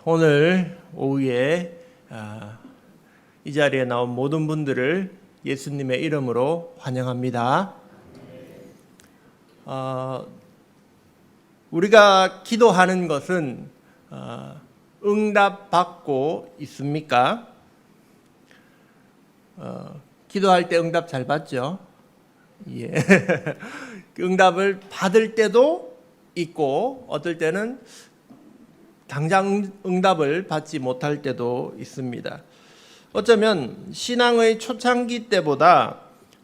오늘 오후에 이 자리에 나온 모든 분들을 예수님의 이름으로 환영합니다. 우리가 기도하는 것은 응답받고 있습니까? 기도할 때 응답 잘 받죠? 응답을 받을 때도 있고 어떨 때는 당장 응답을 받지 못할 때도 있습니다. 어쩌면 신앙의 초창기 때보다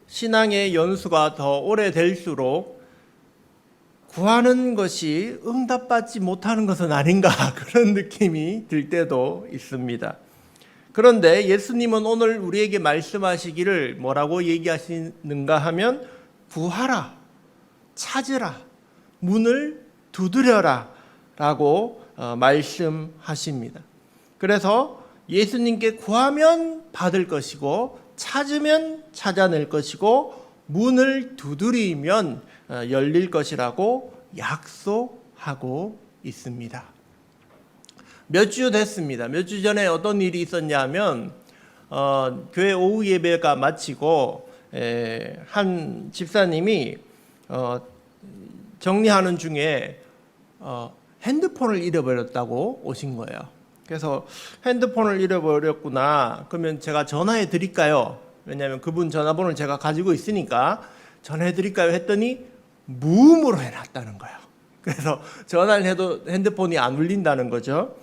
신앙의 연수가 더 오래될수록 구하는 것이 응답받지 못하는 것은 아닌가 그런 느낌이 들 때도 있습니다. 그런데 예수님은 오늘 우리에게 말씀하시기를 뭐라고 얘기하시는가 하면 구하라, 찾으라, 문을 두드려라 라고 말씀하십니다. 그래서 예수님께 구하면 받을 것이고 찾으면 찾아낼 것이고 문을 두드리면 열릴 것이라고 약속하고 있습니다. 몇 주 됐습니다. 몇 주 전에 어떤 일이 있었냐면 교회 오후 예배가 마치고 한 집사님이 정리하는 중에 핸드폰을 잃어버렸다고 오신 거예요. 그래서 핸드폰을 잃어버렸구나. 그러면 제가 전화해 드릴까요? 왜냐하면 그분 전화번호를 제가 가지고 있으니까 전화해 드릴까요? 했더니 무음으로 해놨다는 거예요. 그래서 전화를 해도 핸드폰이 안 울린다는 거죠.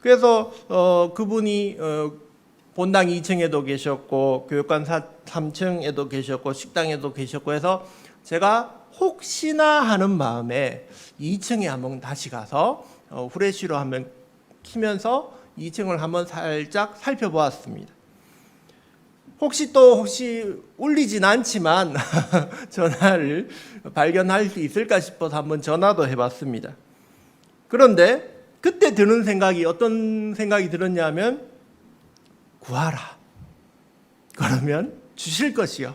그래서 그분이 본당 2층에도 계셨고 교육관 3층에도 계셨고 식당에도 계셨고 해서 제가 혹시나 하는 마음에 2층에 한번 다시 가서 후레쉬로 한번 키면서 2층을 한번 살짝 살펴보았습니다. 혹시 울리진 않지만 전화를 발견할 수 있을까 싶어서 한번 전화도 해봤습니다. 그런데 그때 드는 생각이 어떤 생각이 들었냐면 구하라. 그러면 주실 것이요.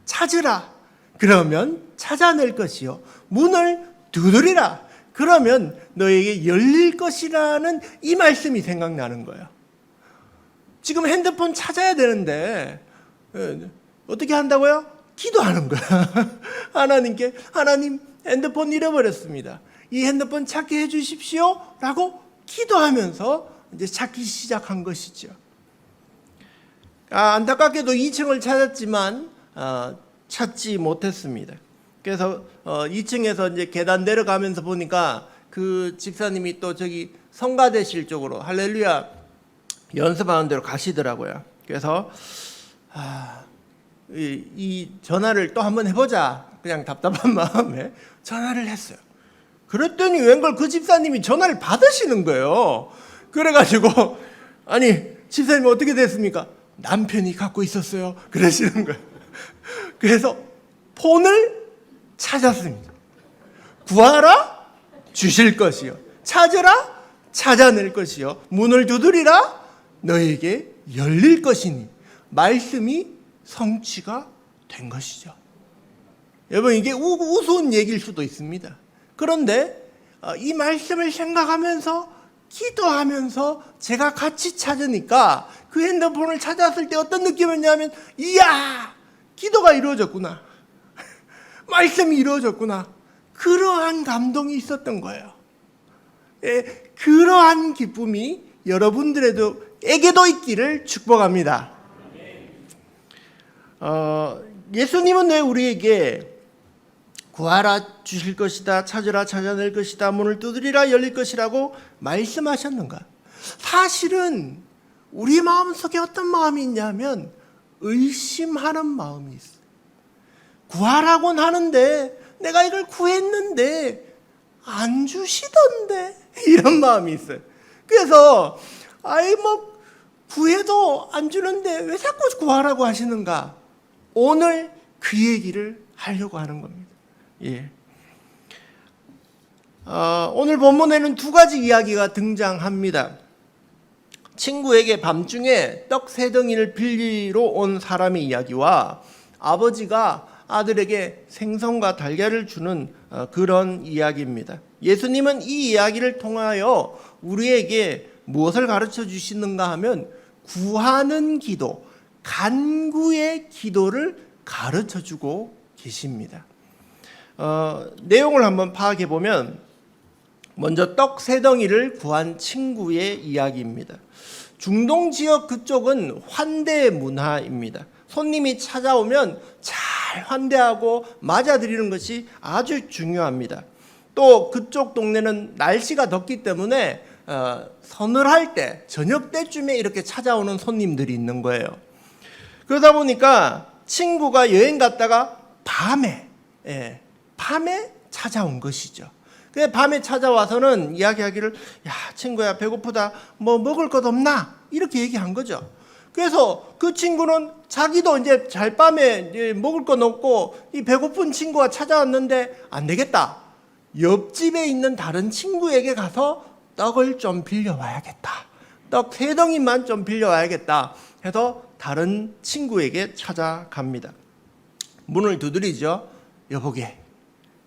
찾으라. 그러면 찾아낼 것이요. 문을 두드리라. 그러면 너에게 열릴 것이라는 이 말씀이 생각나는 거예요. 지금 핸드폰 찾아야 되는데 어떻게 한다고요? 기도하는 거야. 하나님께 하나님 핸드폰 잃어버렸습니다. 이 핸드폰 찾게 해주십시오. 라고 기도하면서 이제 찾기 시작한 것이죠. 안타깝게도 2층을 찾았지만 찾지 못했습니다. 그래서 2층에서 이제 계단 내려가면서 보니까 그 집사님이 또 저기 성가대실 쪽으로 할렐루야 연습하는 대로 가시더라고요. 그래서 이 전화를 또 한번 해보자. 그냥 답답한 마음에 전화를 했어요. 그랬더니 웬걸 그 집사님이 전화를 받으시는 거예요. 그래가지고 아니 집사님 어떻게 됐습니까? 남편이 갖고 있었어요. 그러시는 거예요. 그래서 폰을 찾았습니다. 구하라 주실 것이요. 찾으라 찾아낼 것이요. 문을 두드리라 너에게 열릴 것이니 말씀이 성취가 된 것이죠. 여러분 이게 우스운 얘기일 수도 있습니다. 그런데 이 말씀을 생각하면서 기도하면서 제가 같이 찾으니까 그 핸드폰을 찾았을 때 어떤 느낌이었냐면 이야 기도가 이루어졌구나. 말씀이 이루어졌구나. 그러한 감동이 있었던 거예요. 그러한 기쁨이 여러분들에게도 있기를 축복합니다. 예수님은 왜 우리에게 구하라 주실 것이다, 찾으라 찾아낼 것이다, 문을 두드리라 열릴 것이라고 말씀하셨는가? 사실은 우리 마음속에 어떤 마음이 있냐면 의심하는 마음이 있어요. 구하라고는 하는데 내가 이걸 구했는데 안 주시던데 이런 마음이 있어요. 그래서 구해도 안 주는데 왜 자꾸 구하라고 하시는가? 오늘 그 얘기를 하려고 하는 겁니다. 오늘 본문에는 두 가지 이야기가 등장합니다. 친구에게 밤중에 떡 3덩이를 빌리러 온 사람의 이야기와 아버지가 아들에게 생선과 달걀을 주는 그런 이야기입니다. 예수님은 이 이야기를 통하여 우리에게 무엇을 가르쳐 주시는가 하면 구하는 기도, 간구의 기도를 가르쳐 주고 계십니다. 내용을 한번 파악해 보면 먼저 떡 3덩이를 구한 친구의 이야기입니다. 중동 지역 그쪽은 환대 문화입니다. 손님이 찾아오면 잘 환대하고 맞아들이는 것이 아주 중요합니다. 또 그쪽 동네는 날씨가 덥기 때문에 서늘할 때 저녁 때쯤에 이렇게 찾아오는 손님들이 있는 거예요. 그러다 보니까 친구가 여행 갔다가 밤에 찾아온 것이죠. 밤에 찾아와서는 이야기하기를, 야 친구야 배고프다, 뭐 먹을 것 없나, 이렇게 얘기한 거죠. 그래서 그 친구는 자기도 이제 잘밤에 먹을 것 없고 이 배고픈 친구가 찾아왔는데 안 되겠다, 옆집에 있는 다른 친구에게 가서 떡을 좀 빌려와야겠다, 떡 3덩이만 좀 빌려와야겠다 해서 다른 친구에게 찾아갑니다. 문을 두드리죠. 여보게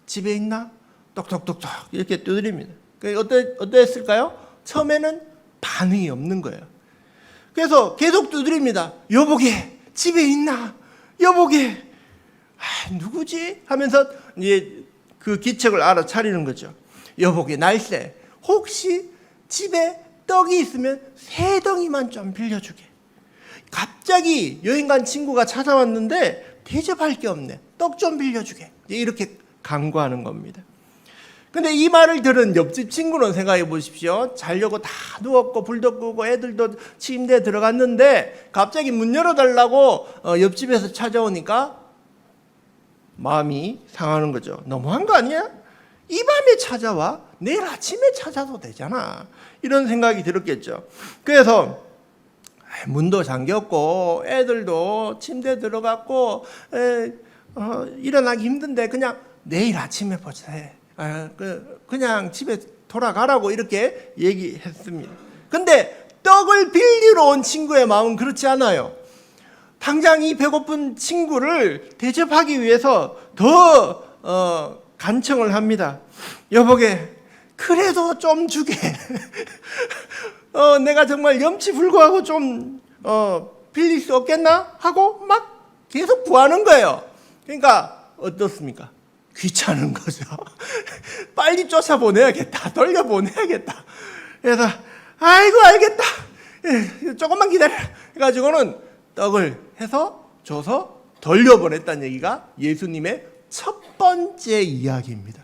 집에 있나? 똑똑똑똑 이렇게 두드립니다. 어땠을까요? 처음에는 반응이 없는 거예요. 그래서 계속 두드립니다. 여보게 집에 있나? 여보게, 누구지? 하면서 이제 그 기척을 알아차리는 거죠. 여보게 날쌔, 혹시 집에 떡이 있으면 3덩이만 좀 빌려주게. 갑자기 여행 간 친구가 찾아왔는데 대접할 게 없네, 떡 좀 빌려주게, 이렇게 간구하는 겁니다. 근데 이 말을 들은 옆집 친구는 생각해 보십시오. 자려고 다 누웠고 불도 끄고 애들도 침대에 들어갔는데 갑자기 문 열어달라고 옆집에서 찾아오니까 마음이 상하는 거죠. 너무한 거 아니야? 이 밤에 찾아와? 내일 아침에 찾아도 되잖아, 이런 생각이 들었겠죠. 그래서 문도 잠겼고 애들도 침대에 들어갔고 일어나기 힘든데 그냥 내일 아침에 보자, 그냥 집에 돌아가라고 이렇게 얘기했습니다. 근데 떡을 빌리러 온 친구의 마음은 그렇지 않아요. 당장 이 배고픈 친구를 대접하기 위해서 더 간청을 합니다. 여보게 그래도 좀 주게. 내가 정말 염치불구하고 좀 빌릴 수 없겠나 하고 막 계속 구하는 거예요. 그러니까 어떻습니까? 귀찮은 거죠. 빨리 쫓아보내야겠다, 돌려보내야겠다. 그래서 아이고 알겠다, 조금만 기다려 해가지고는 떡을 해서 줘서 돌려보냈다는 얘기가 예수님의 첫 번째 이야기입니다.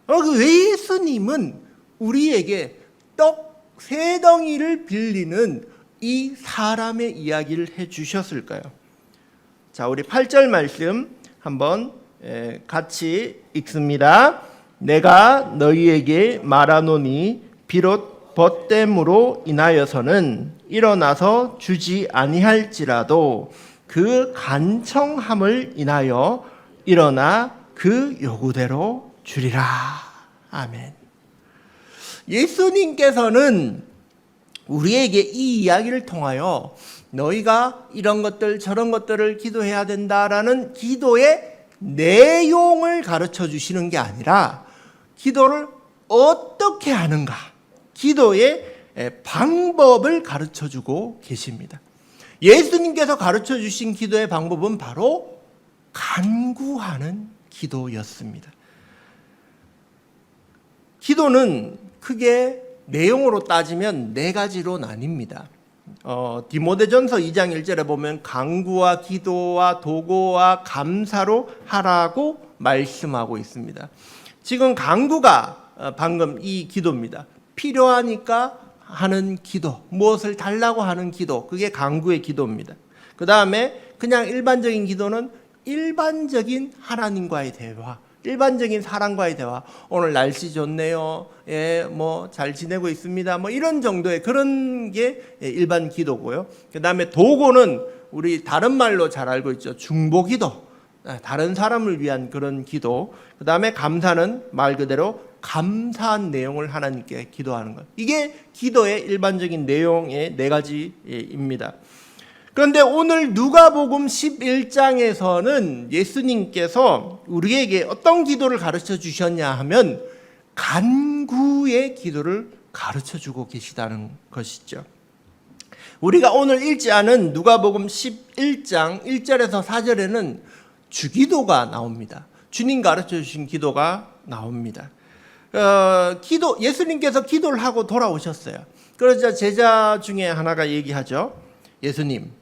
왜 예수님은 우리에게 떡 3덩이를 빌리는 이 사람의 이야기를 해주셨을까요? 자, 우리 8절 말씀 한번 같이 읽습니다. 내가 너희에게 말하노니 비록 벗됨으로 인하여서는 일어나서 주지 아니할지라도 그 간청함을 인하여 일어나 그 요구대로 주리라. 아멘. 예수님께서는 우리에게 이 이야기를 통하여 너희가 이런 것들 저런 것들을 기도해야 된다라는 기도의 내용을 가르쳐 주시는 게 아니라 기도를 어떻게 하는가, 기도의 방법을 가르쳐 주고 계십니다. 예수님께서 가르쳐 주신 기도의 방법은 바로 간구하는 기도였습니다. 기도는 크게 내용으로 따지면 4가지로 나뉩니다. 디모데전서 2장 1절에 보면 간구와 기도와 도고와 감사로 하라고 말씀하고 있습니다. 지금 간구가 방금 이 기도입니다. 필요하니까 하는 기도, 무엇을 달라고 하는 기도, 그게 간구의 기도입니다. 그 다음에 그냥 일반적인 기도는 일반적인 하나님과의 대화, 일반적인 사람과의 대화. 오늘 날씨 좋네요. 뭐 잘 지내고 있습니다. 뭐 이런 정도의 그런 게 일반 기도고요. 그 다음에 도고는 우리 다른 말로 잘 알고 있죠. 중보기도. 다른 사람을 위한 그런 기도. 그 다음에 감사는 말 그대로 감사한 내용을 하나님께 기도하는 것. 이게 기도의 일반적인 내용의 4가지입니다. 그런데 오늘 누가복음 11장에서는 예수님께서 우리에게 어떤 기도를 가르쳐 주셨냐 하면 간구의 기도를 가르쳐주고 계시다는 것이죠. 우리가 오늘 읽지 않은 누가복음 11장 1절에서 4절에는 주기도가 나옵니다. 주님 가르쳐주신 기도가 나옵니다. 예수님께서 기도를 하고 돌아오셨어요. 그러자 제자 중에 하나가 얘기하죠. 예수님,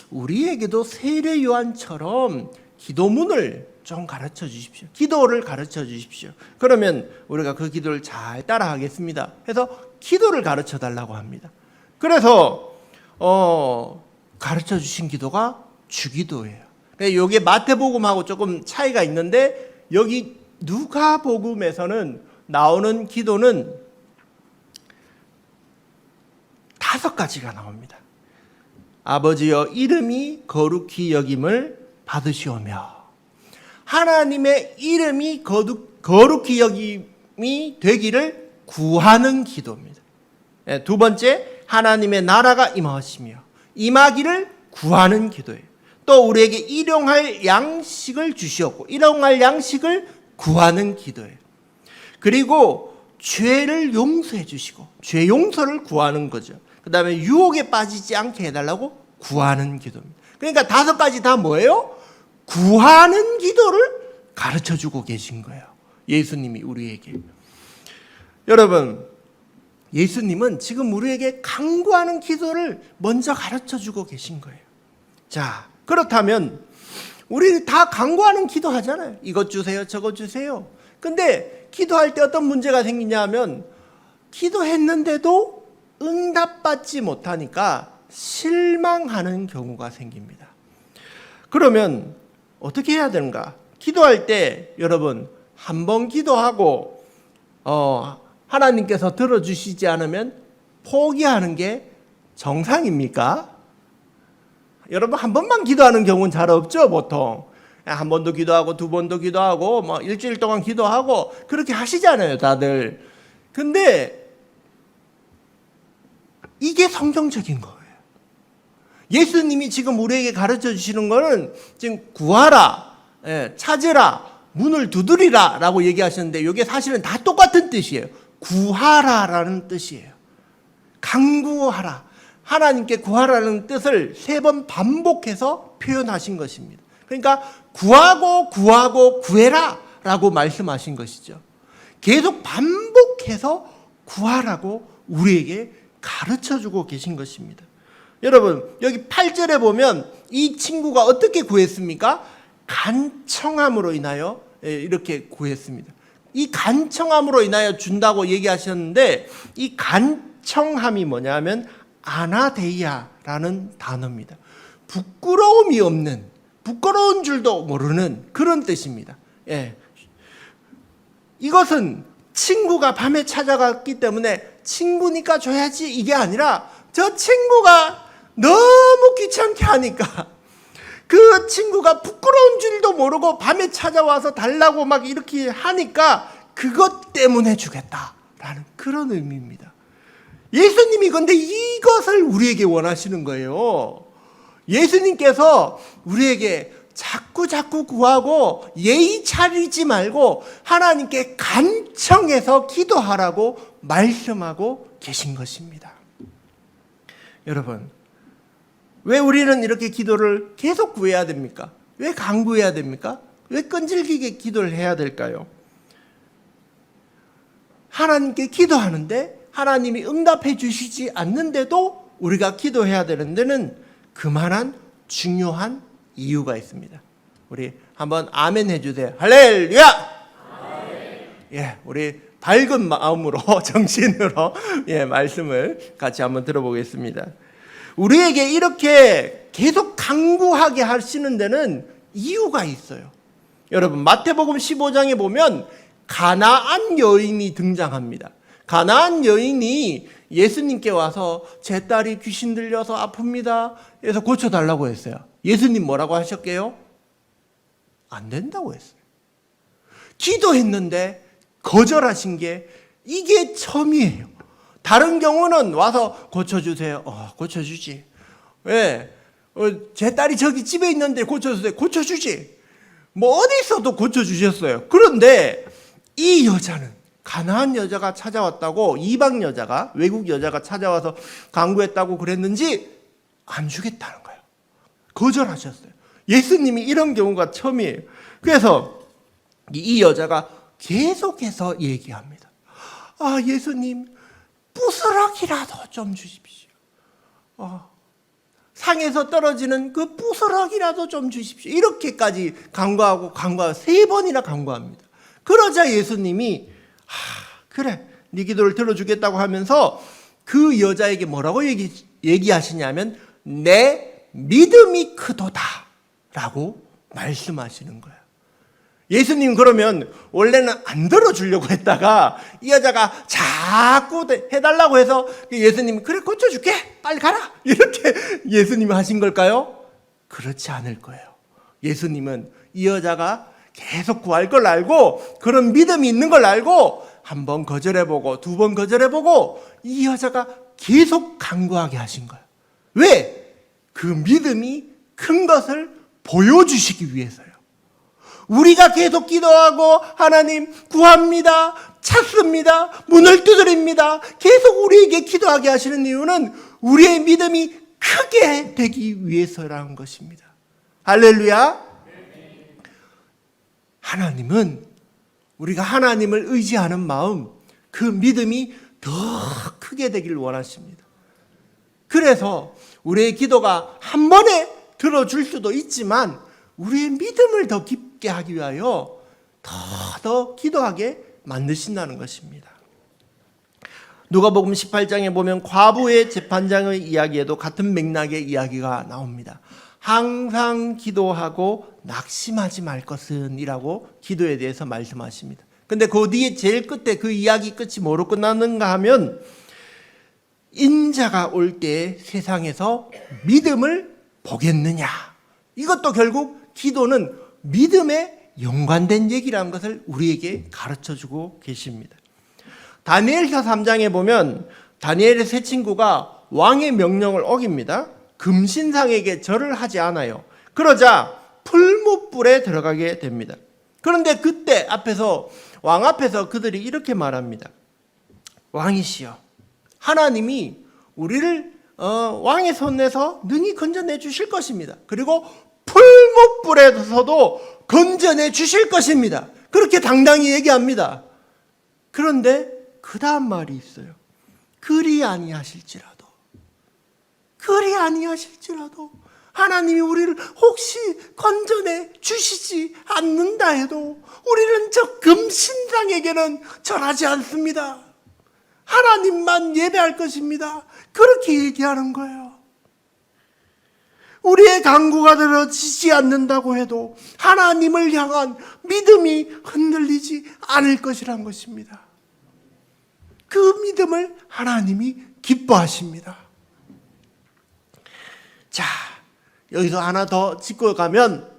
우리에게도 세례 요한처럼 기도문을 좀 가르쳐 주십시오. 기도를 가르쳐 주십시오. 그러면 우리가 그 기도를 잘 따라하겠습니다. 해서 기도를 가르쳐 달라고 합니다. 그래서 가르쳐 주신 기도가 주기도예요. 이게 마태복음하고 조금 차이가 있는데 여기 누가복음에서는 나오는 기도는 5가지가 나옵니다. 아버지여 이름이 거룩히 여김을 받으시오며, 하나님의 이름이 거룩히 여김이 되기를 구하는 기도입니다. 두 번째, 하나님의 나라가 임하시며 임하기를 구하는 기도예요. 또 우리에게 일용할 양식을 주시옵고 일용할 양식을 구하는 기도예요. 그리고 죄를 용서해 주시고 죄 용서를 구하는 거죠. 그 다음에 유혹에 빠지지 않게 해달라고 구하는 기도입니다. 그러니까 5가지 다 뭐예요? 구하는 기도를 가르쳐주고 계신 거예요. 예수님이 우리에게. 여러분, 예수님은 지금 우리에게 간구하는 기도를 먼저 가르쳐주고 계신 거예요. 자, 그렇다면 우리 다 간구하는 기도 하잖아요. 이것 주세요, 저것 주세요. 근데 기도할 때 어떤 문제가 생기냐 하면 기도했는데도 응답받지 못하니까 실망하는 경우가 생깁니다. 그러면 어떻게 해야 되는가? 기도할 때 여러분 한 번 기도하고 하나님께서 들어주시지 않으면 포기하는 게 정상입니까? 여러분 한 번만 기도하는 경우는 잘 없죠, 보통. 한 번도 기도하고 2번도 기도하고 뭐 일주일 동안 기도하고 그렇게 하시잖아요, 다들. 근데 이게 성경적인 거예요. 예수님이 지금 우리에게 가르쳐 주시는 거는 지금 구하라, 찾으라, 문을 두드리라 라고 얘기하셨는데 이게 사실은 다 똑같은 뜻이에요. 구하라라는 뜻이에요. 간구하라, 하나님께 구하라는 뜻을 3번 반복해서 표현하신 것입니다. 그러니까 구하고 구해라 라고 말씀하신 것이죠. 계속 반복해서 구하라고 우리에게 가르쳐주고 계신 것입니다. 여러분 여기 8절에 보면 이 친구가 어떻게 구했습니까? 간청함으로 인하여 이렇게 구했습니다. 이 간청함으로 인하여 준다고 얘기하셨는데 이 간청함이 뭐냐면 아나데이아라는 단어입니다. 부끄러움이 없는, 부끄러운 줄도 모르는 그런 뜻입니다. 이것은 친구가 밤에 찾아갔기 때문에 친구니까 줘야지 이게 아니라 저 친구가 너무 귀찮게 하니까 그 친구가 부끄러운 줄도 모르고 밤에 찾아와서 달라고 막 이렇게 하니까 그것 때문에 주겠다라는 그런 의미입니다. 예수님이 근데 이것을 우리에게 원하시는 거예요. 예수님께서 우리에게 자꾸 구하고 예의 차리지 말고 하나님께 간청해서 기도하라고 말씀하고 계신 것입니다. 여러분, 왜 우리는 이렇게 기도를 계속 구해야 됩니까? 왜 간구해야 됩니까? 왜 끈질기게 기도를 해야 될까요? 하나님께 기도하는데 하나님이 응답해 주시지 않는데도 우리가 기도해야 되는 데는 그만한 중요한 이유가 있습니다. 우리 한번 아멘 해주세요. 할렐루야! 아멘. 우리 밝은 마음으로 정신으로 말씀을 같이 한번 들어보겠습니다. 우리에게 이렇게 계속 간구하게 하시는 데는 이유가 있어요. 여러분 마태복음 15장에 보면 가나안 여인이 등장합니다. 가나안 여인이 예수님께 와서 제 딸이 귀신 들려서 아픕니다. 그래서 고쳐달라고 했어요. 예수님 뭐라고 하셨게요? 안 된다고 했어요. 기도했는데 거절하신 게 이게 처음이에요. 다른 경우는 와서 고쳐주세요. 고쳐주지. 왜? 제 딸이 저기 집에 있는데 고쳐주세요. 고쳐주지. 뭐 어디 있어도 고쳐주셨어요. 그런데 이 여자는 가나안 여자가 찾아왔다고, 이방 여자가, 외국 여자가 찾아와서 강구했다고 그랬는지 안 주겠다는 거예요. 거절하셨어요. 예수님이 이런 경우가 처음이에요. 그래서 이 여자가 계속해서 얘기합니다. 아, 예수님, 부스럭이라도 좀 주십시오. 상에서 떨어지는 그 부스럭이라도 좀 주십시오. 이렇게까지 간구하고 3번이나 간구합니다. 그러자 예수님이 그래, 네 기도를 들어주겠다고 하면서 그 여자에게 뭐라고 얘기하시냐면 내 믿음이 크도다 라고 말씀하시는 거예요. 예수님 그러면 원래는 안 들어주려고 했다가 이 여자가 자꾸 해달라고 해서 예수님이 그래 고쳐줄게 빨리 가라 이렇게 예수님이 하신 걸까요? 그렇지 않을 거예요. 예수님은 이 여자가 계속 구할 걸 알고 그런 믿음이 있는 걸 알고 한 번 거절해보고 2번 거절해보고 이 여자가 계속 간구하게 하신 거예요. 왜? 그 믿음이 큰 것을 보여주시기 위해서요. 우리가 계속 기도하고 하나님 구합니다, 찾습니다, 문을 두드립니다. 계속 우리에게 기도하게 하시는 이유는 우리의 믿음이 크게 되기 위해서라는 것입니다. 할렐루야. 하나님은 우리가 하나님을 의지하는 마음, 그 믿음이 더 크게 되길 원하십니다. 그래서 우리의 기도가 한 번에 들어줄 수도 있지만 우리의 믿음을 더 깊게 하기 위하여 더 기도하게 만드신다는 것입니다. 누가복음 18장에 보면 과부의 재판장의 이야기에도 같은 맥락의 이야기가 나옵니다. 항상 기도하고 낙심하지 말 것은 이라고 기도에 대해서 말씀하십니다. 근데 그 뒤에 제일 끝에 그 이야기 끝이 뭐로 끝나는가 하면 인자가 올 때 세상에서 믿음을 보겠느냐. 이것도 결국 기도는 믿음에 연관된 얘기라는 것을 우리에게 가르쳐주고 계십니다. 다니엘서 3장에 보면 다니엘의 세 친구가 왕의 명령을 어깁니다. 금신상에게 절을 하지 않아요. 그러자 풀무불에 들어가게 됩니다. 그런데 그때 왕 앞에서 그들이 이렇게 말합니다. 왕이시여, 하나님이 우리를 왕의 손에서 능히 건져내 주실 것입니다. 그리고 풀무불에서도 건져내 주실 것입니다. 그렇게 당당히 얘기합니다. 그런데 그 다음 말이 있어요. 그리 아니하실지라도 하나님이 우리를 혹시 건져내 주시지 않는다 해도 우리는 저 금신상에게는 절하지 않습니다. 하나님만 예배할 것입니다. 그렇게 얘기하는 거예요. 우리의 간구가 들어지지 않는다고 해도 하나님을 향한 믿음이 흔들리지 않을 것이란 것입니다. 그 믿음을 하나님이 기뻐하십니다. 자, 여기서 하나 더 짚고 가면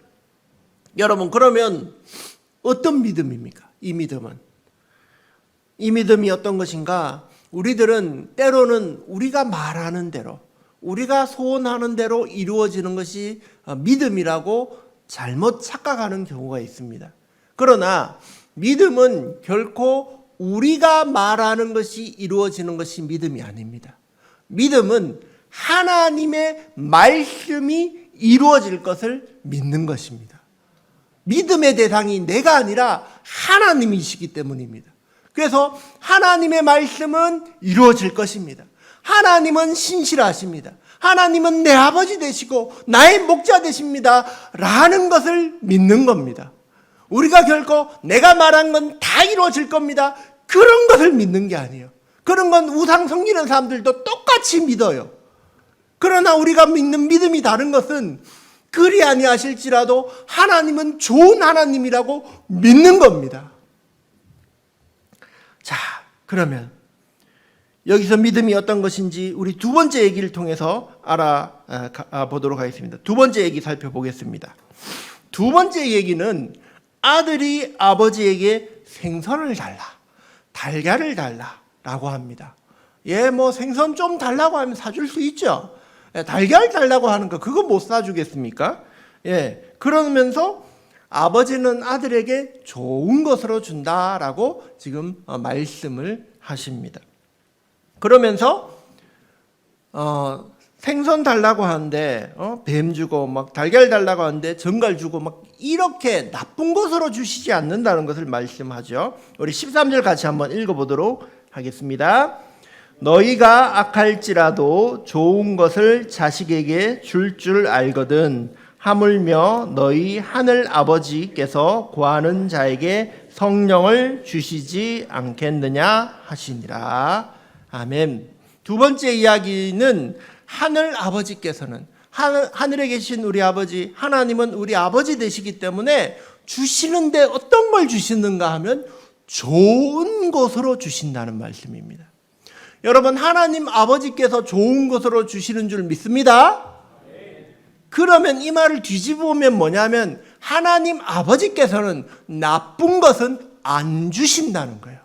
여러분 그러면 어떤 믿음입니까? 이 믿음이 어떤 것인가? 우리들은 때로는 우리가 말하는 대로 우리가 소원하는 대로 이루어지는 것이 믿음이라고 잘못 착각하는 경우가 있습니다. 그러나 믿음은 결코 우리가 말하는 것이 이루어지는 것이 믿음이 아닙니다. 믿음은 하나님의 말씀이 이루어질 것을 믿는 것입니다. 믿음의 대상이 내가 아니라 하나님이시기 때문입니다. 그래서 하나님의 말씀은 이루어질 것입니다. 하나님은 신실하십니다. 하나님은 내 아버지 되시고 나의 목자 되십니다. 라는 것을 믿는 겁니다. 우리가 결코 내가 말한 건 다 이루어질 겁니다. 그런 것을 믿는 게 아니에요. 그런 건 우상 섬기는 사람들도 똑같이 믿어요. 그러나 우리가 믿는 믿음이 다른 것은 그리 아니하실지라도 하나님은 좋은 하나님이라고 믿는 겁니다. 자, 그러면 여기서 믿음이 어떤 것인지 우리 두 번째 얘기를 통해서 알아보도록 하겠습니다. 두 번째 얘기 살펴보겠습니다. 두 번째 얘기는 아들이 아버지에게 생선을 달라, 달걀을 달라라고 합니다. 생선 좀 달라고 하면 사줄 수 있죠. 달걀 달라고 하는 거 그거 못 사주겠습니까? 그러면서 아버지는 아들에게 좋은 것으로 준다라고 지금 말씀을 하십니다. 그러면서 생선 달라고 하는데 뱀 주고 막 달걀 달라고 하는데 전갈 주고 막 이렇게 나쁜 것으로 주시지 않는다는 것을 말씀하죠. 우리 13절 같이 한번 읽어보도록 하겠습니다. 너희가 악할지라도 좋은 것을 자식에게 줄 줄 알거든 하물며 너희 하늘 아버지께서 구하는 자에게 성령을 주시지 않겠느냐 하시니라. 아멘. 두 번째 이야기는 하늘 아버지께서는 하늘에 계신 우리 아버지 하나님은 우리 아버지 되시기 때문에 주시는데 어떤 걸 주시는가 하면 좋은 것으로 주신다는 말씀입니다. 여러분 하나님 아버지께서 좋은 것으로 주시는 줄 믿습니다. 그러면 이 말을 뒤집어 보면 뭐냐면 하나님 아버지께서는 나쁜 것은 안 주신다는 거예요.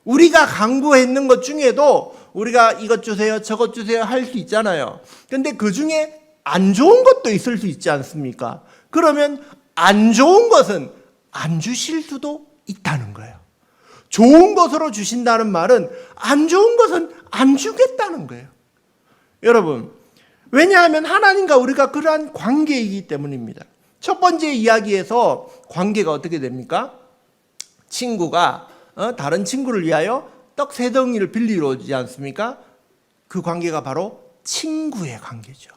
우리가 강구했는 것 중에도 우리가 이것 주세요 저것 주세요 할 수 있잖아요. 근데 그 중에 안 좋은 것도 있을 수 있지 않습니까? 그러면 안 좋은 것은 안 주실 수도 있다는 거예요. 좋은 것으로 주신다는 말은 안 좋은 것은 안 주겠다는 거예요. 여러분, 왜냐하면 하나님과 우리가 그러한 관계이기 때문입니다. 첫 번째 이야기에서 관계가 어떻게 됩니까? 친구가 다른 친구를 위하여 떡 3덩이를 빌리러 오지 않습니까? 그 관계가 바로 친구의 관계죠.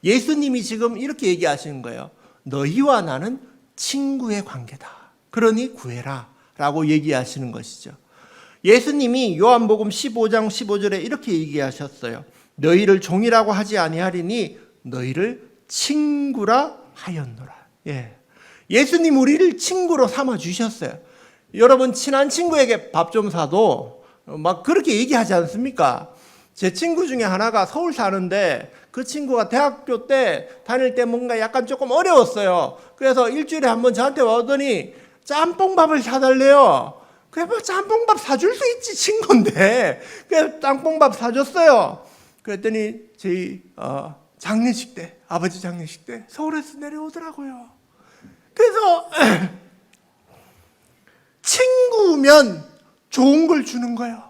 예수님이 지금 이렇게 얘기하시는 거예요. 너희와 나는 친구의 관계다. 그러니 구해라 라고 얘기하시는 것이죠. 예수님이 요한복음 15장 15절에 이렇게 얘기하셨어요. 너희를 종이라고 하지 아니하리니 너희를 친구라 하였노라. 예수님 우리를 친구로 삼아 주셨어요. 여러분 친한 친구에게 밥 좀 사도 막 그렇게 얘기하지 않습니까? 제 친구 중에 하나가 서울 사는데 그 친구가 대학교 때 다닐 때 뭔가 약간 조금 어려웠어요. 그래서 일주일에 한 번 저한테 오더니 짬뽕밥을 사달래요. 그래 뭐 짬뽕밥 사줄 수 있지 친구인데. 그래서 짬뽕밥 사줬어요. 그랬더니 저희 장례식 때 아버지 장례식 때 서울에서 내려오더라고요. 그래서 친구면 좋은 걸 주는 거예요.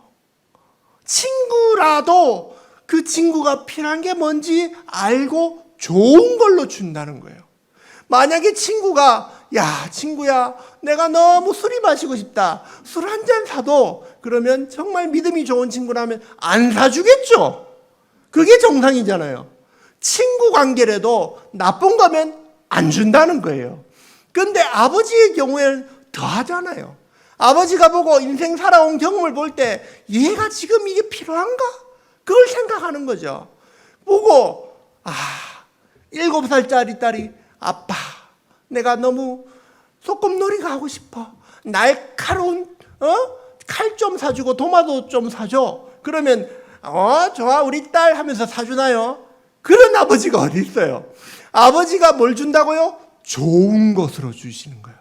친구라도 그 친구가 필요한 게 뭔지 알고 좋은 걸로 준다는 거예요. 만약에 친구가 야 친구야 내가 너무 술이 마시고 싶다. 술 한 잔 사도 그러면 정말 믿음이 좋은 친구라면 안 사주겠죠. 그게 정상이잖아요. 친구 관계라도 나쁜 거면 안 준다는 거예요. 그런데 아버지의 경우에는 더 하잖아요. 아버지가 보고 인생 살아온 경험을 볼 때 얘가 지금 이게 필요한가? 그걸 생각하는 거죠. 보고 7살짜리 딸이 아빠 내가 너무 소꿉놀이가 하고 싶어. 날카로운 칼 좀 사주고 도마도 좀 사줘. 그러면 좋아 우리 딸 하면서 사주나요? 그런 아버지가 어디 있어요? 아버지가 뭘 준다고요? 좋은 것으로 주시는 거예요.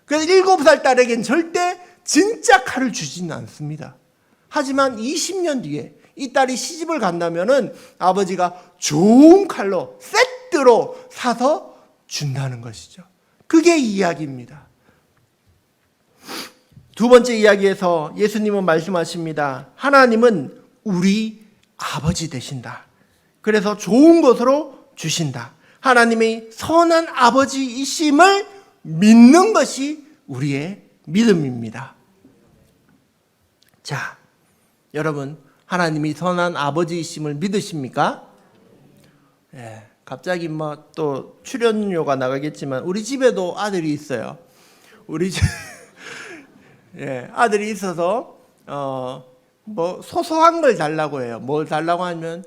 그래서 7살 딸에겐 절대 진짜 칼을 주지는 않습니다. 하지만 20년 뒤에 이 딸이 시집을 간다면은 아버지가 좋은 칼로 세트로 사서 준다는 것이죠. 그게 이야기입니다. 두 번째 이야기에서 예수님은 말씀하십니다. 하나님은 우리 아버지 되신다. 그래서 좋은 것으로 주신다. 하나님의 선한 아버지이심을 믿는 것이 우리의 믿음입니다. 자, 여러분 하나님이 선한 아버지이심을 믿으십니까? 갑자기 뭐 또 출연료가 나가겠지만 우리 집에도 아들이 있어요. 우리 집 아들이 있어서 뭐 소소한 걸 달라고 해요. 뭘 달라고 하면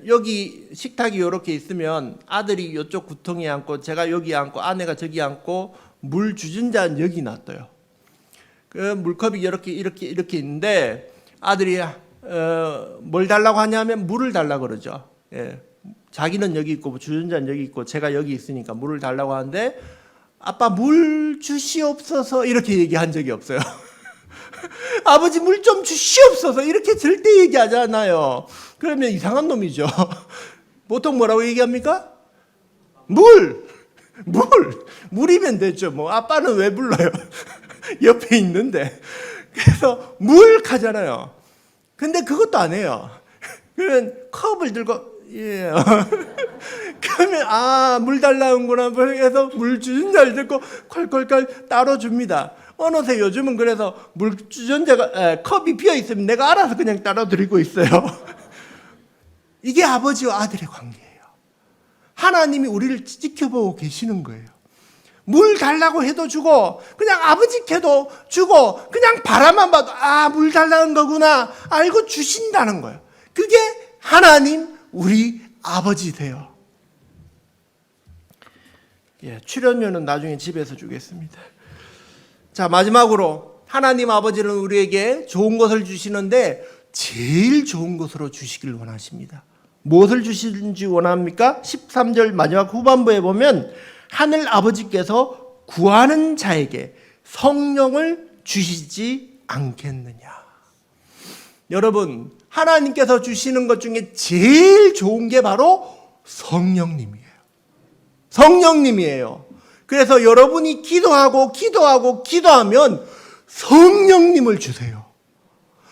여기 식탁이 이렇게 있으면 아들이 이쪽 구덩이에 앉고 제가 여기 앉고 아내가 저기 앉고 물 주전자는 여기 놔둬요. 그 물컵이 이렇게 있는데 아들이 뭘 달라고 하냐면 물을 달라고 그러죠. 자기는 여기 있고 주전자는 여기 있고 제가 여기 있으니까 물을 달라고 하는데 아빠 물 주시옵소서 이렇게 얘기한 적이 없어요. 아버지 물 좀 주시옵소서 이렇게 절대 얘기하잖아요. 그러면 이상한 놈이죠. 보통 뭐라고 얘기합니까? 물! 물이면 되죠. 뭐 아빠는 왜 불러요? 옆에 있는데. 그래서 물 가잖아요. 근데 그것도 안 해요. 그러면 컵을 들고 예. 그러면 물 달라는구나 해서 물 주전자를 들고 콸콸콸 따로 줍니다. 어느새 요즘은 그래서 물 주전자가 컵이 비어 있으면 내가 알아서 그냥 따로 드리고 있어요. 이게 아버지와 아들의 관계예요. 하나님이 우리를 지켜보고 계시는 거예요. 물 달라고 해도 주고 그냥 아버지께도 주고 그냥 바라만 봐도 물 달라는 거구나 알고 주신다는 거예요. 그게 하나님 우리 아버지세요. 출연료는 나중에 집에서 주겠습니다. 자, 마지막으로 하나님 아버지는 우리에게 좋은 것을 주시는데 제일 좋은 것으로 주시길 원하십니다. 무엇을 주시는지 원합니까? 13절 마지막 후반부에 보면 하늘 아버지께서 구하는 자에게 성령을 주시지 않겠느냐. 여러분, 하나님께서 주시는 것 중에 제일 좋은 게 바로 성령님이에요. 성령님이에요. 그래서 여러분이 기도하면 성령님을 주세요.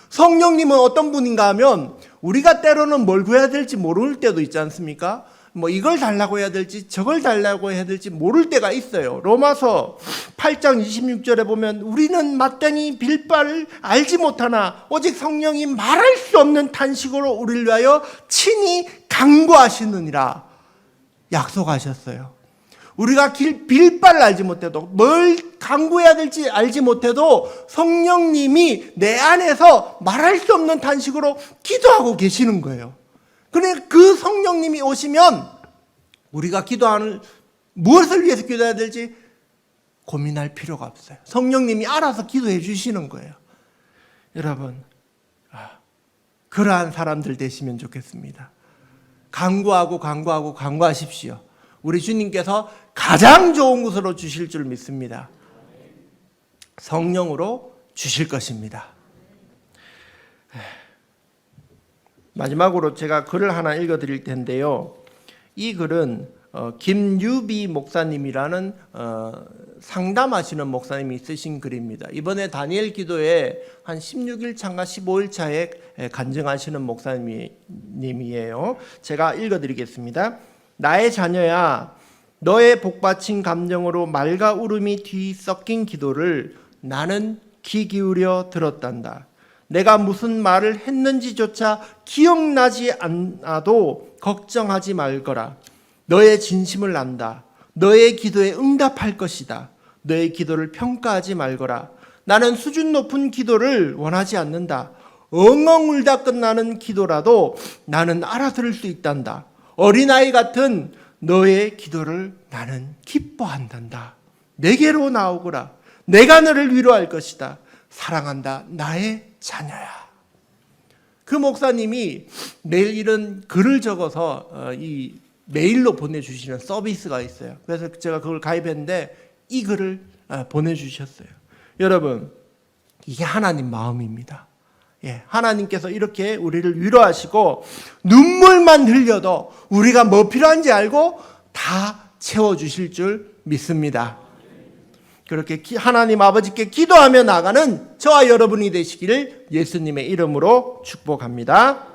성령님은 어떤 분인가 하면 우리가 때로는 뭘 구해야 될지 모를 때도 있지 않습니까? 뭐 이걸 달라고 해야 될지 저걸 달라고 해야 될지 모를 때가 있어요. 로마서 8장 26절에 보면 우리는 마땅히 빌바를 알지 못하나 오직 성령이 말할 수 없는 탄식으로 우리를 위하여 친히 간구하시느니라 약속하셨어요. 우리가 빌바를 알지 못해도 뭘 간구해야 될지 알지 못해도 성령님이 내 안에서 말할 수 없는 탄식으로 기도하고 계시는 거예요. 그런데 그 성령님이 오시면 우리가 기도하는 무엇을 위해서 기도해야 될지 고민할 필요가 없어요. 성령님이 알아서 기도해 주시는 거예요. 여러분, 그러한 사람들 되시면 좋겠습니다. 간구하십시오. 우리 주님께서 가장 좋은 것으로 주실 줄 믿습니다. 성령으로 주실 것입니다. 마지막으로 제가 글을 하나 읽어드릴 텐데요. 이 글은 김유비 목사님이라는 상담하시는 목사님이 쓰신 글입니다. 이번에 다니엘 기도에 한 16일 차인가 15일 차에 간증하시는 목사님이에요. 제가 읽어드리겠습니다. 나의 자녀야, 너의 복받친 감정으로 말과 울음이 뒤섞인 기도를 나는 귀 기울여 들었단다. 내가 무슨 말을 했는지조차 기억나지 않아도 걱정하지 말거라. 너의 진심을 안다. 너의 기도에 응답할 것이다. 너의 기도를 평가하지 말거라. 나는 수준 높은 기도를 원하지 않는다. 엉엉 울다 끝나는 기도라도 나는 알아들을 수 있단다. 어린아이 같은 너의 기도를 나는 기뻐한단다. 내게로 나오거라. 내가 너를 위로할 것이다. 사랑한다. 나의 자녀야. 그 목사님이 매일 이런 글을 적어서 이 메일로 보내주시는 서비스가 있어요. 그래서 제가 그걸 가입했는데 이 글을 보내주셨어요. 여러분, 이게 하나님 마음입니다. 하나님께서 이렇게 우리를 위로하시고 눈물만 흘려도 우리가 뭐 필요한지 알고 다 채워주실 줄 믿습니다. 그렇게 하나님 아버지께 기도하며 나가는 저와 여러분이 되시기를 예수님의 이름으로 축복합니다.